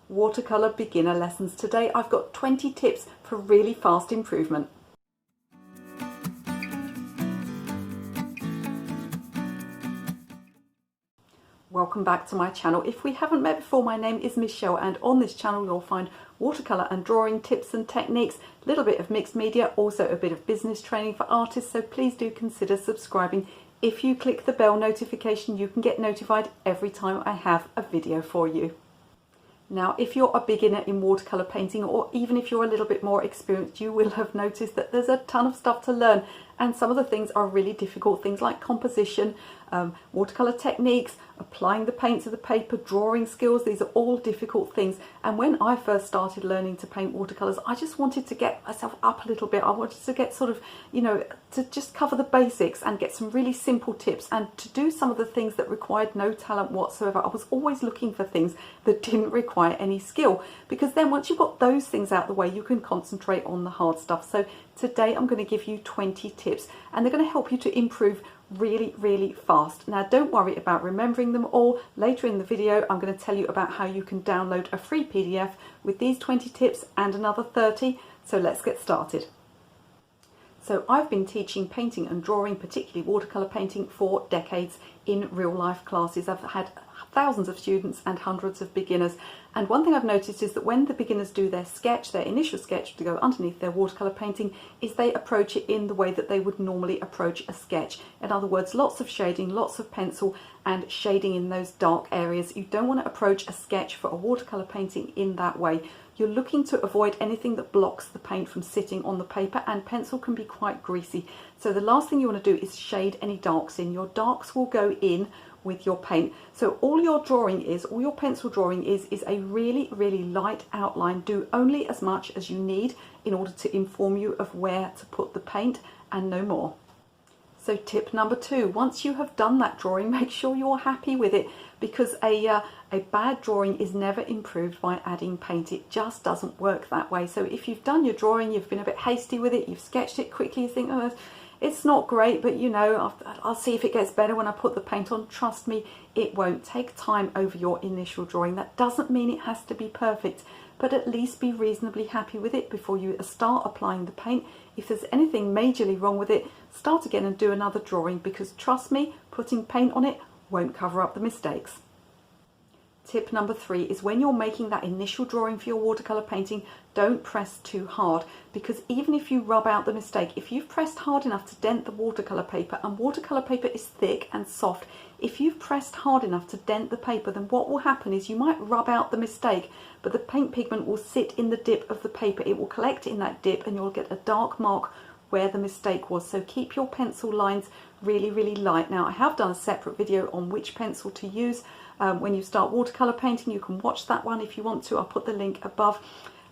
Watercolor beginner lessons. Today I've got 20 tips for really fast improvement. Welcome back to my channel. If we haven't met before, my name is Michelle, and on this channel you'll find watercolor and drawing tips and techniques, a little bit of mixed media, also a bit of business training for artists, so please do consider subscribing. If you click the bell notification, you can get notified every time I have a video for you. Now, if you're a beginner in watercolor painting, or even if you're a little bit more experienced, you will have noticed that there's a ton of stuff to learn, and some of the things are really difficult. Things like composition, watercolor techniques, applying the paint to the paper, drawing skills, these are all difficult things. And when I first started learning to paint watercolors, I just wanted to get myself up a little bit. I wanted to get sort of, to just cover the basics and get some really simple tips and to do some of the things that required no talent whatsoever. I was always looking for things that didn't require any skill, because then once you've got those things out the way, you can concentrate on the hard stuff. So today I'm going to give you 20 tips, and they're going to help you to improve really fast. Now, don't worry about remembering them all. Later in the video I'm going to tell you about how you can download a free PDF with these 20 tips and another 30. So let's get started. So I've been teaching painting and drawing, particularly watercolor painting, for decades in real life classes. I've had thousands of students and hundreds of beginners, and one thing I've noticed is that when the beginners do their sketch, their initial sketch to go underneath their watercolor painting, is they approach it in the way that they would normally approach a sketch. In other words, lots of shading, lots of pencil and shading in those dark areas. You don't want to approach a sketch for a watercolor painting in that way. You're looking to avoid anything that blocks the paint from sitting on the paper, and pencil can be quite greasy. So the last thing you want to do is shade any darks in. Your darks will go in with your paint. So all your pencil drawing is a really light outline. Do only as much as you need in order to inform you of where to put the paint, and no more. So tip number 2, once you have done that drawing, make sure you're happy with it, because a bad drawing is never improved by adding paint. It just doesn't work that way. So if you've done your drawing, you've been a bit hasty with it, you've sketched it quickly, you think, oh, it's not great, but I'll see if it gets better when I put the paint on. Trust me, it won't. Take time over your initial drawing. That doesn't mean it has to be perfect, but at least be reasonably happy with it before you start applying the paint. If there's anything majorly wrong with it, start again and do another drawing, because trust me, putting paint on it won't cover up the mistakes. Tip number 3 is when you're making that initial drawing for your watercolor painting, don't press too hard, because even if you rub out the mistake, if you've pressed hard enough to dent the watercolor paper, and watercolor paper is thick and soft, if you've pressed hard enough to dent the paper, then what will happen is you might rub out the mistake, but the paint pigment will sit in the dip of the paper. It will collect in that dip and you'll get a dark mark where the mistake was. So keep your pencil lines really light. Now, I have done a separate video on which pencil to use when you start watercolor painting. You can watch that one if you want to. I'll put the link above.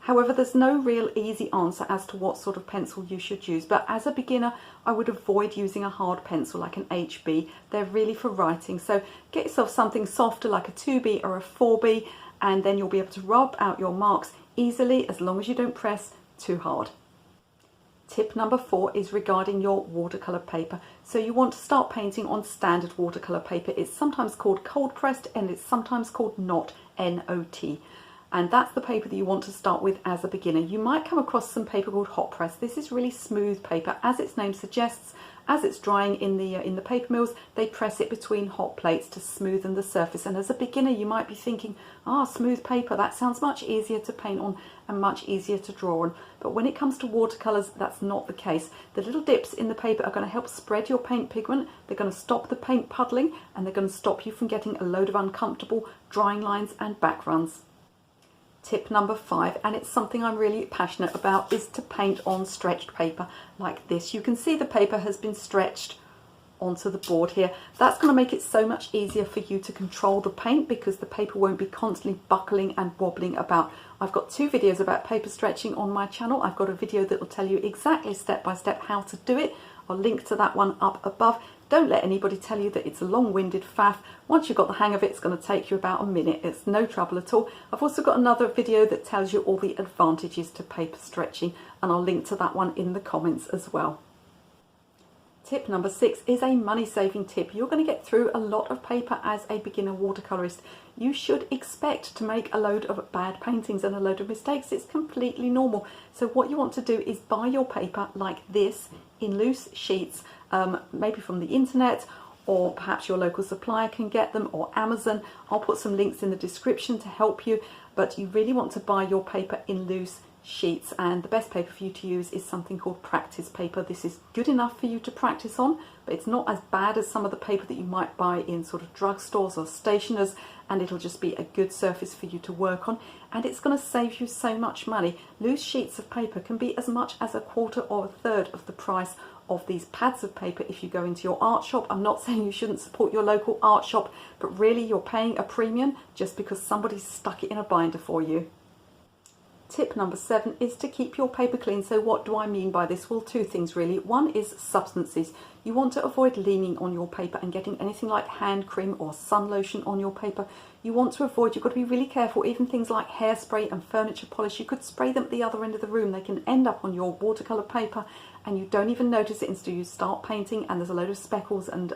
However, there's no real easy answer as to what sort of pencil you should use, but as a beginner I would avoid using a hard pencil like an HB. They're really for writing, so get yourself something softer like a 2B or a 4B, and then you'll be able to rub out your marks easily as long as you don't press too hard. Tip number 4 is regarding your watercolor paper. So you want to start painting on standard watercolor paper. It's sometimes called cold pressed and it's sometimes called NOT, N-O-T. And that's the paper that you want to start with as a beginner. You might come across some paper called hot press. This is really smooth paper. As its name suggests, as it's drying in the paper mills, they press it between hot plates to smoothen the surface. And as a beginner, you might be thinking, smooth paper, that sounds much easier to paint on and much easier to draw on. But when it comes to watercolors, that's not the case. The little dips in the paper are going to help spread your paint pigment. They're going to stop the paint puddling, and they're going to stop you from getting a load of uncomfortable drying lines and back runs. Tip number 5, and it's something I'm really passionate about, is to paint on stretched paper like this. You can see the paper has been stretched onto the board here. That's going to make it so much easier for you to control the paint, because the paper won't be constantly buckling and wobbling about. I've got 2 videos about paper stretching on my channel. I've got a video that will tell you exactly step by step how to do it. I'll link to that one up above. Don't let anybody tell you that it's a long-winded faff. Once you've got the hang of it, it's going to take you about a minute. It's no trouble at all. I've also got another video that tells you all the advantages to paper stretching, and I'll link to that one in the comments as well. Tip number 6 is a money-saving tip. You're going to get through a lot of paper as a beginner watercolorist. You should expect to make a load of bad paintings and a load of mistakes. It's completely normal. So what you want to do is buy your paper like this in loose sheets, maybe from the internet, or perhaps your local supplier can get them, or Amazon. I'll put some links in the description to help you, but you really want to buy your paper in loose sheets, and the best paper for you to use is something called practice paper. This is good enough for you to practice on, but it's not as bad as some of the paper that you might buy in sort of drugstores or stationers, and it'll just be a good surface for you to work on, and it's going to save you so much money. Loose sheets of paper can be as much as a quarter or a third of the price of these pads of paper if you go into your art shop. I'm not saying you shouldn't support your local art shop, but really you're paying a premium just because somebody's stuck it in a binder for you. Tip number 7 is to keep your paper clean. So what do I mean by this? Well, two things really. One is substances. You want to avoid leaning on your paper and getting anything like hand cream or sun lotion on your paper. You want to avoid, you've got to be really careful, even things like hairspray and furniture polish. You could spray them at the other end of the room. They can end up on your watercolour paper and you don't even notice it until you start painting and there's a load of speckles and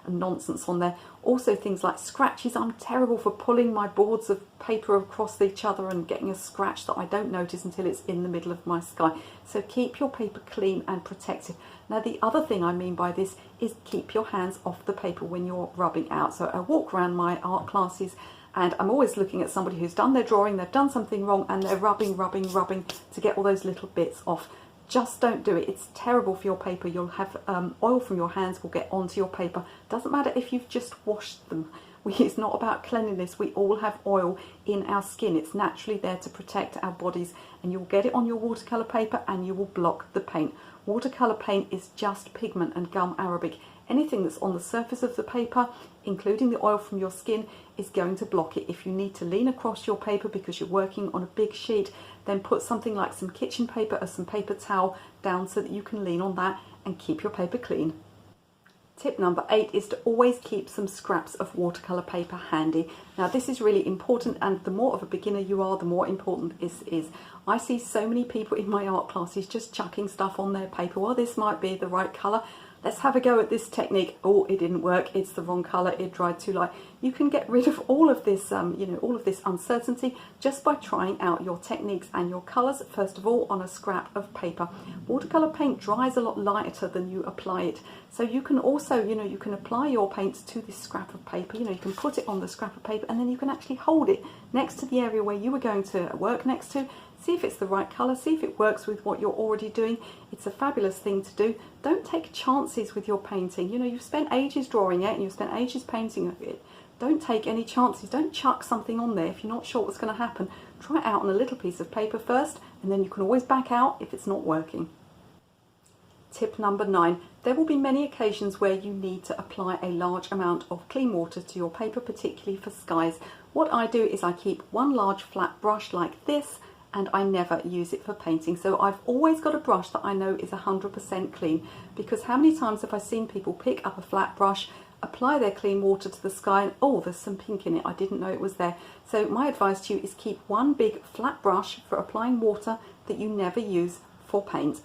nonsense on there. Also things like scratches. I'm terrible for pulling my boards of paper across each other and getting a scratch that I don't notice until it's in the middle of my sky. So keep your paper clean and protected. Now the other thing I mean by this is keep your hands off the paper when you're rubbing out. So I walk around my art classes and I'm always looking at somebody who's done their drawing, they've done something wrong and they're rubbing to get all those little bits off. Just don't do it. It's terrible for your paper. You'll have oil from your hands will get onto your paper. Doesn't matter if you've just washed them. It's not about cleanliness. We all have oil in our skin. It's naturally there to protect our bodies, and you'll get it on your watercolour paper and you will block the paint. Watercolour paint is just pigment and gum arabic. Anything that's on the surface of the paper, including the oil from your skin, is going to block it. If you need to lean across your paper because you're working on a big sheet, then put something like some kitchen paper or some paper towel down so that you can lean on that and keep your paper clean. Tip number 8 is to always keep some scraps of watercolour paper handy. Now this is really important, and the more of a beginner you are, the more important this is. I see so many people in my art classes just chucking stuff on their paper. Well, this might be the right colour. Let's have a go at this technique. Oh, it didn't work. It's the wrong colour. It dried too light. You can get rid of all of this, all of this uncertainty just by trying out your techniques and your colours, first of all, on a scrap of paper. Watercolour paint dries a lot lighter than you apply it. So you can also, you can apply your paints to this scrap of paper. You can put it on the scrap of paper and then you can actually hold it next to the area where you were going to work next to. See if it's the right colour, see if it works with what you're already doing. It's a fabulous thing to do. Don't take chances with your painting. You've spent ages drawing it and you've spent ages painting it. Don't take any chances. Don't chuck something on there if you're not sure what's going to happen. Try it out on a little piece of paper first, and then you can always back out if it's not working. Tip number 9. There will be many occasions where you need to apply a large amount of clean water to your paper, particularly for skies. What I do is I keep one large flat brush like this, and I never use it for painting. So I've always got a brush that I know is 100% clean, because how many times have I seen people pick up a flat brush, apply their clean water to the sky, and oh, there's some pink in it, I didn't know it was there. So my advice to you is keep one big flat brush for applying water that you never use for paint.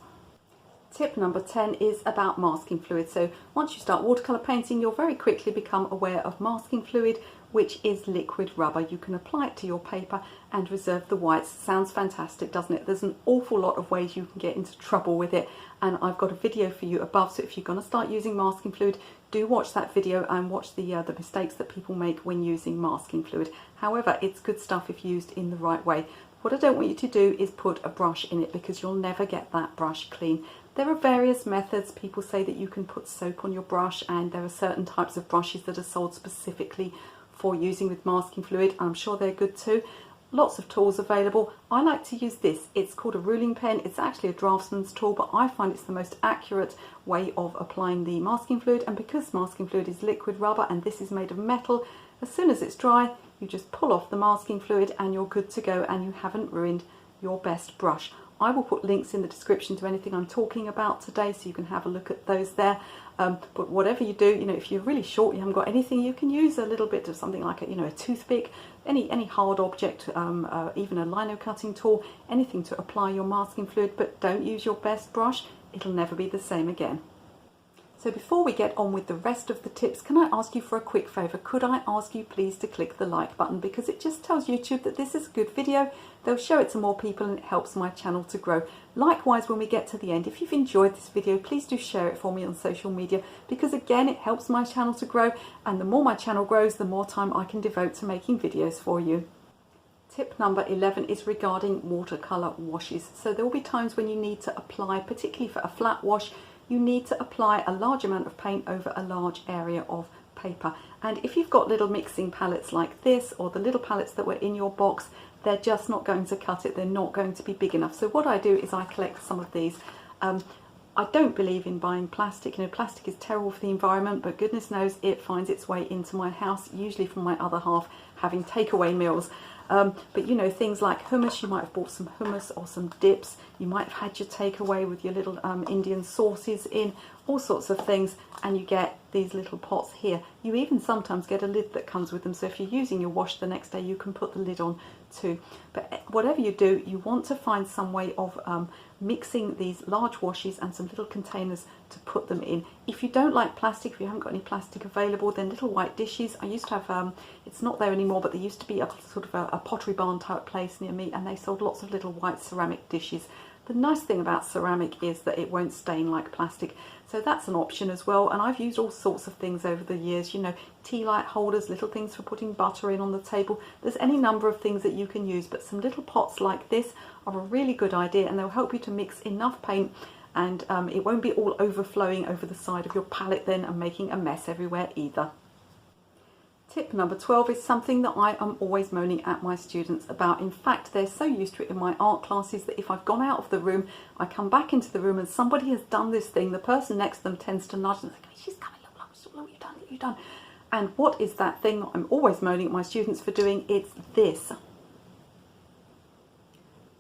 Tip number 10 is about masking fluid. So once you start watercolour painting, you'll very quickly become aware of masking fluid, which is liquid rubber. You can apply it to your paper and reserve the whites. Sounds fantastic, doesn't it? There's an awful lot of ways you can get into trouble with it, and I've got a video for you above, so if you're going to start using masking fluid, do watch that video and watch the mistakes that people make when using masking fluid. However, it's good stuff if used in the right way. What I don't want you to do is put a brush in it, because you'll never get that brush clean. There are various methods. People say that you can put soap on your brush, and there are certain types of brushes that are sold specifically for using with masking fluid. I'm sure they're good too. Lots of tools available. I like to use this. It's called a ruling pen. It's actually a draftsman's tool, but I find it's the most accurate way of applying the masking fluid. And because masking fluid is liquid rubber and this is made of metal, as soon as it's dry, you just pull off the masking fluid and you're good to go, and you haven't ruined your best brush. I will put links in the description to anything I'm talking about today, so you can have a look at those there. But whatever you do, if you're really short, you haven't got anything, you can use a little bit of something like a toothpick, any hard object, even a lino cutting tool, anything to apply your masking fluid. But don't use your best brush; it'll never be the same again. So before we get on with the rest of the tips, can I ask you for a quick favour? Could I ask you please to click the like button, because it just tells YouTube that this is a good video. They'll show it to more people and it helps my channel to grow. Likewise, when we get to the end, if you've enjoyed this video, please do share it for me on social media, because again, it helps my channel to grow, and the more my channel grows, the more time I can devote to making videos for you. Tip number 11 is regarding watercolour washes. So there will be times when you need to apply, particularly for a flat wash, you need to apply a large amount of paint over a large area of paper. And if you've got little mixing palettes like this, or the little palettes that were in your box, they're just not going to cut it. They're not going to be big enough. So what I do is I collect some of these. I don't believe in buying plastic. You know, plastic is terrible for the environment, but goodness knows it finds its way into my house, usually from my other half having takeaway meals. But you know, things like hummus, you might have bought some hummus or some dips, you might have had your takeaway with your little Indian sauces in, all sorts of things, and you get these little pots here. You even sometimes get a lid that comes with them, so if you're using your wash the next day, you can put the lid on too. But whatever you do, you want to find some way of mixing these large washes and some little containers to put them in. If you don't like plastic, if you haven't got any plastic available, then little white dishes. I used to have, it's not there anymore, but there used to be a sort of a pottery barn type place near me, and they sold lots of little white ceramic dishes. The nice thing about ceramic is that it won't stain like plastic, so that's an option as well. And I've used all sorts of things over the years, you know, tea light holders, little things for putting butter in on the table. There's any number of things that you can use, but some little pots like this are a really good idea, and they'll help you to mix enough paint, and it won't be all overflowing over the side of your palette then and making a mess everywhere either. Tip number 12 is something that I am always moaning at my students about. In fact, they're so used to it in my art classes that if I've gone out of the room, I come back into the room and somebody has done this thing, the person next to them tends to nudge and think, she's coming, look what you've done, what you've done. And what is that thing that I'm always moaning at my students for doing? It's this.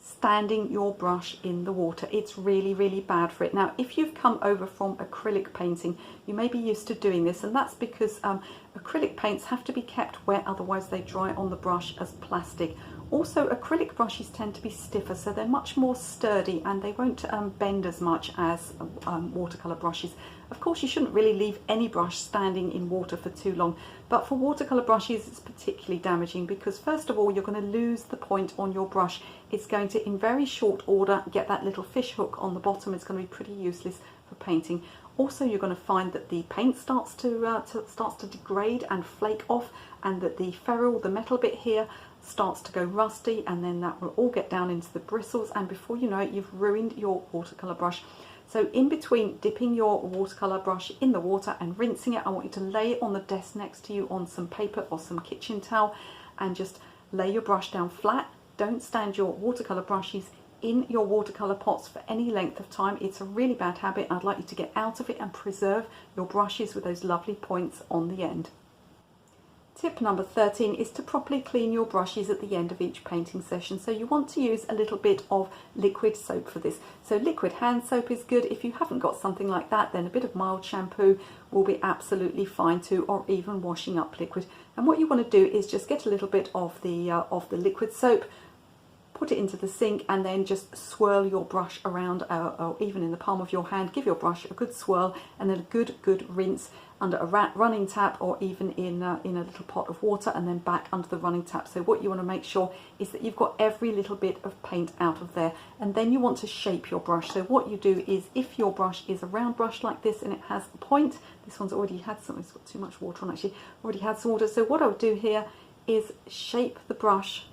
Standing your brush in the water. It's really, really bad for it. Now, if you've come over from acrylic painting, you may be used to doing this, and that's because acrylic paints have to be kept wet, otherwise they dry on the brush as plastic. Also, acrylic brushes tend to be stiffer, so they're much more sturdy and they won't bend as much as watercolour brushes. Of course, you shouldn't really leave any brush standing in water for too long, but for watercolour brushes it's particularly damaging, because first of all, you're going to lose the point on your brush. It's going to, in very short order, get that little fish hook on the bottom. It's going to be pretty useless for painting. Also, you're going to find that the paint starts to degrade and flake off, and that the ferrule, the metal bit here, starts to go rusty, and then that will all get down into the bristles, and before you know it, you've ruined your watercolour brush. So in between dipping your watercolour brush in the water and rinsing it, I want you to lay it on the desk next to you on some paper or some kitchen towel, and just lay your brush down flat. Don't stand your watercolour brushes in your watercolour pots for any length of time. It's a really bad habit. I'd like you to get out of it and preserve your brushes with those lovely points on the end. Tip number 13 is to properly clean your brushes at the end of each painting session. So you want to use a little bit of liquid soap for this. So liquid hand soap is good. If you haven't got something like that, then a bit of mild shampoo will be absolutely fine too, or even washing up liquid. And what you want to do is just get a little bit of the liquid soap, put it into the sink, and then just swirl your brush around, or even in the palm of your hand. Give your brush a good swirl, and then a good rinse under a running tap, or even in a little pot of water, and then back under the running tap. So what you want to make sure is that you've got every little bit of paint out of there, and then you want to shape your brush. So what you do is, if your brush is a round brush like this and it has a point, this one's already had some, it's got too much water on actually, already had some water. So what I would do here is shape the brush,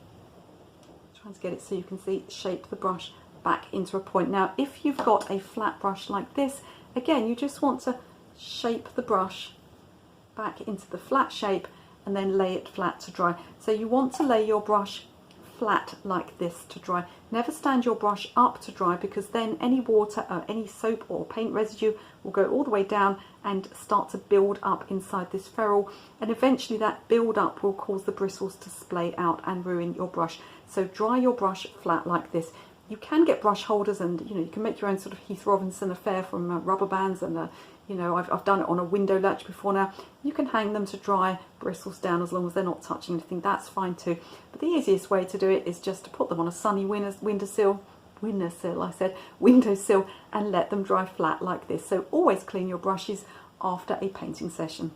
trying to get it so you can see, shape the brush back into a point. Now, if you've got a flat brush like this, again, you just want to shape the brush back into the flat shape and then lay it flat to dry. So you want to lay your brush flat like this to dry. Never stand your brush up to dry, because then any water or any soap or paint residue will go all the way down and start to build up inside this ferrule, and eventually that build up will cause the bristles to splay out and ruin your brush. So dry your brush flat like this. You can get brush holders, and you can make your own sort of Heath Robinson affair from rubber bands, and I've done it on a window latch before now. You can hang them to dry, bristles down, as long as they're not touching anything, that's fine too. But the easiest way to do it is just to put them on a sunny windowsill, windowsill, and let them dry flat like this. So always clean your brushes after a painting session.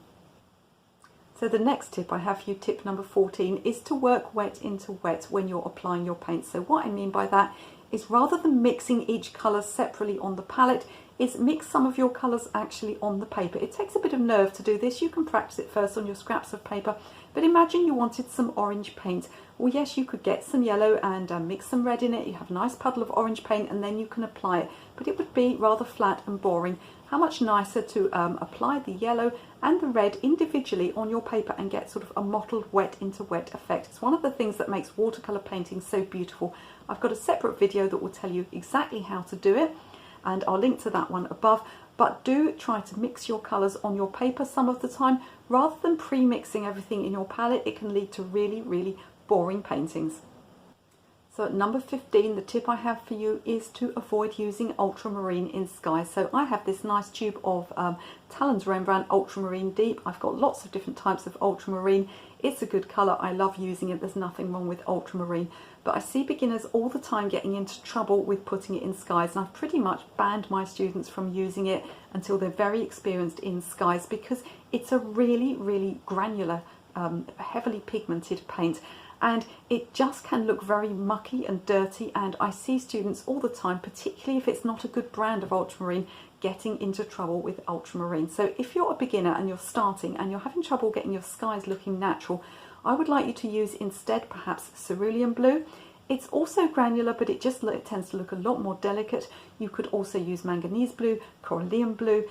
So the next tip I have for you, tip number 14, is to work wet into wet when you're applying your paint. So what I mean by that is, rather than mixing each colour separately on the palette, is mix some of your colours actually on the paper. It takes a bit of nerve to do this. You can practice it first on your scraps of paper, but imagine you wanted some orange paint. Well, yes, you could get some yellow and mix some red in it. You have a nice puddle of orange paint and then you can apply it, but it would be rather flat and boring. How much nicer to apply the yellow and the red individually on your paper and get sort of a mottled wet into wet effect. It's one of the things that makes watercolour painting so beautiful. I've got a separate video that will tell you exactly how to do it, and I'll link to that one above. But do try to mix your colours on your paper some of the time. Rather than pre-mixing everything in your palette, it can lead to really, really boring paintings. So at number 15, the tip I have for you is to avoid using ultramarine in skies. So I have this nice tube of Talon's Rembrandt Ultramarine Deep. I've got lots of different types of ultramarine. It's a good colour. I love using it. There's nothing wrong with ultramarine. But I see beginners all the time getting into trouble with putting it in skies. And I've pretty much banned my students from using it until they're very experienced in skies, because it's a really, really granular, heavily pigmented paint. And it just can look very mucky and dirty, and I see students all the time, particularly if it's not a good brand of ultramarine, getting into trouble with ultramarine. So if you're a beginner and you're starting and you're having trouble getting your skies looking natural, I would like you to use instead perhaps cerulean blue. It's also granular, but it tends to look a lot more delicate. You could also use manganese blue, corallium blue,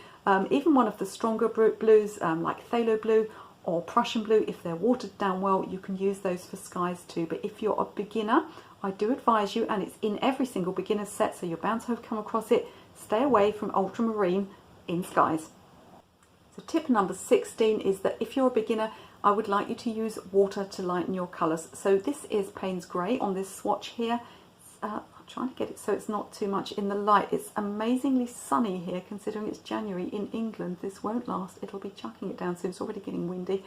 even one of the stronger blues like phthalo blue, or Prussian blue. If they're watered down well, you can use those for skies too. But if you're a beginner, I do advise you, and it's in every single beginner set, so you're bound to have come across it, stay away from ultramarine in skies. So tip number 16 is that if you're a beginner, I would like you to use water to lighten your colours. So this is Payne's Grey on this swatch here. I'm trying to get it so it's not too much in the light. It's amazingly sunny here, considering it's January in England. This won't last. It'll be chucking it down soon. It's already getting windy.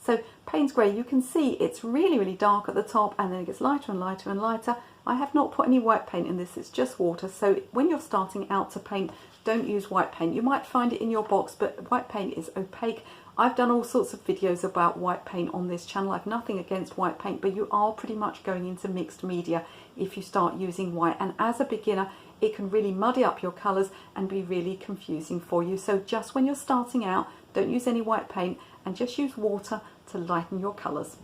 So Payne's Grey, you can see it's really, really dark at the top, and then it gets lighter and lighter and lighter. I have not put any white paint in this. It's just water. So when you're starting out to paint, don't use white paint. You might find it in your box, but white paint is opaque. I've done all sorts of videos about white paint on this channel. I've nothing against white paint, but you are pretty much going into mixed media if you start using white. And as a beginner, it can really muddy up your colours and be really confusing for you. So just when you're starting out, don't use any white paint and just use water to lighten your colours.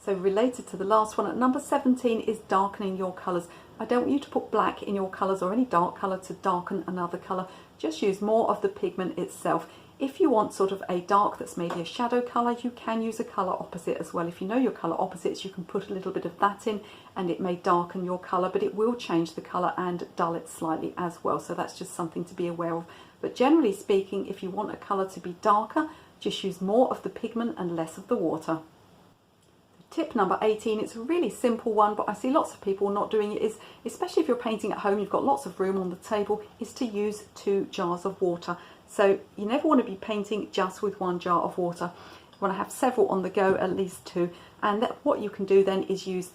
So related to the last one, at number 17 is darkening your colours. I don't want you to put black in your colours or any dark colour to darken another colour. Just use more of the pigment itself. If you want sort of a dark that's maybe a shadow colour, you can use a colour opposite as well. If you know your colour opposites, you can put a little bit of that in and it may darken your colour, but it will change the colour and dull it slightly as well. So that's just something to be aware of. But generally speaking, if you want a colour to be darker, just use more of the pigment and less of the water. Tip number 18, it's a really simple one, but I see lots of people not doing it, is especially if you're painting at home, you've got lots of room on the table, is to use 2 jars of water. So you never want to be painting just with 1 jar of water. You want to have several on the go, at least 2. And what you can do then is use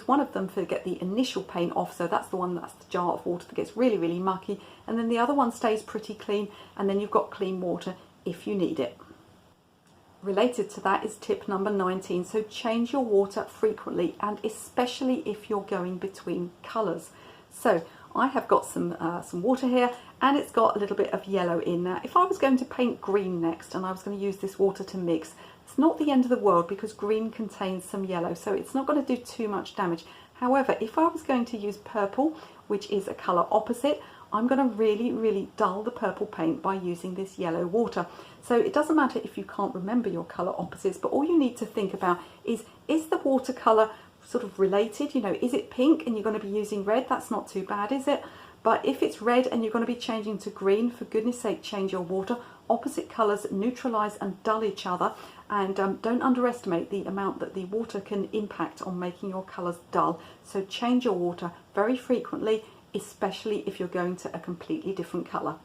one of them to get the initial paint off. So that's the jar of water that gets really, really mucky. And then the other one stays pretty clean. And then you've got clean water if you need it. Related to that is tip number 19. So change your water frequently, and especially if you're going between colours. So I have got some water here, and it's got a little bit of yellow in there. If I was going to paint green next and I was going to use this water to mix, it's not the end of the world because green contains some yellow, so it's not going to do too much damage. However, if I was going to use purple, which is a colour opposite, I'm going to really, really dull the purple paint by using this yellow water. So it doesn't matter if you can't remember your colour opposites, but all you need to think about is the watercolour sort of related? You know, is it pink and you're going to be using red? That's not too bad, is it? But if it's red and you're going to be changing to green, for goodness sake, change your water. Opposite colours neutralise and dull each other, and don't underestimate the amount that the water can impact on making your colours dull. So change your water very frequently, especially if you're going to a completely different colour.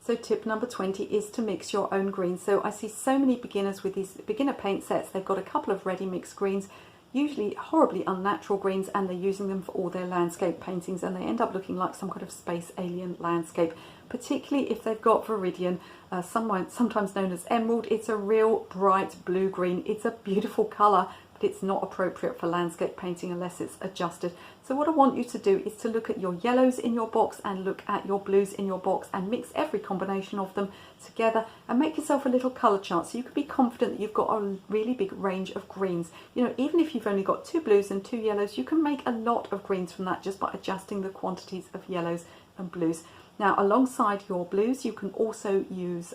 So tip number 20 is to mix your own greens. So I see so many beginners with these beginner paint sets. They've got a couple of ready mixed greens. usually horribly unnatural greens, and they're using them for all their landscape paintings, and they end up looking like some kind of space alien landscape, particularly if they've got Viridian, sometimes known as emerald. It's a real bright blue-green. It's a beautiful colour, but it's not appropriate for landscape painting unless it's adjusted. So what I want you to do is to look at your yellows in your box and look at your blues in your box and mix every combination of them together and make yourself a little colour chart so you can be confident that you've got a really big range of greens. You know, even if you've only got 2 blues and 2 yellows, you can make a lot of greens from that just by adjusting the quantities of yellows and blues. Now, alongside your blues, you can also use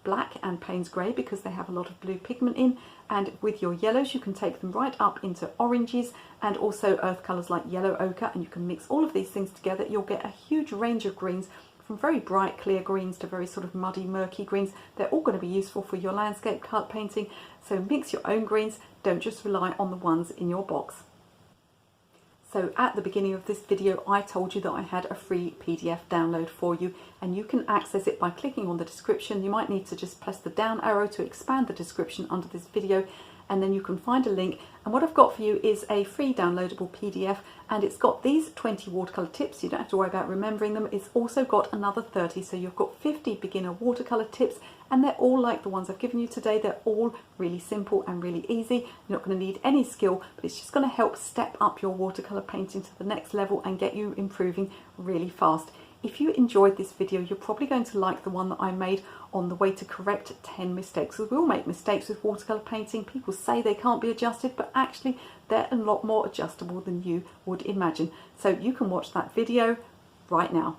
black and Payne's Grey because they have a lot of blue pigment in, and with your yellows you can take them right up into oranges and also earth colours like yellow ochre, and you can mix all of these things together. You'll get a huge range of greens, from very bright clear greens to very sort of muddy murky greens. They're all going to be useful for your landscape colour painting, so mix your own greens, don't just rely on the ones in your box. So at the beginning of this video I told you that I had a free PDF download for you, and you can access it by clicking on the description. You might need to just press the down arrow to expand the description under this video, and then you can find a link. And what I've got for you is a free downloadable PDF, and it's got these 20 watercolour tips. You don't have to worry about remembering them. It's also got another 30, so you've got 50 beginner watercolour tips, and they're all like the ones I've given you today. They're all really simple and really easy. You're not going to need any skill, but it's just going to help step up your watercolour painting to the next level and get you improving really fast. If you enjoyed this video, you're probably going to like the one that I made on the way to correct 10 mistakes. Because we all make mistakes with watercolour painting. People say they can't be adjusted, but actually they're a lot more adjustable than you would imagine. So you can watch that video right now.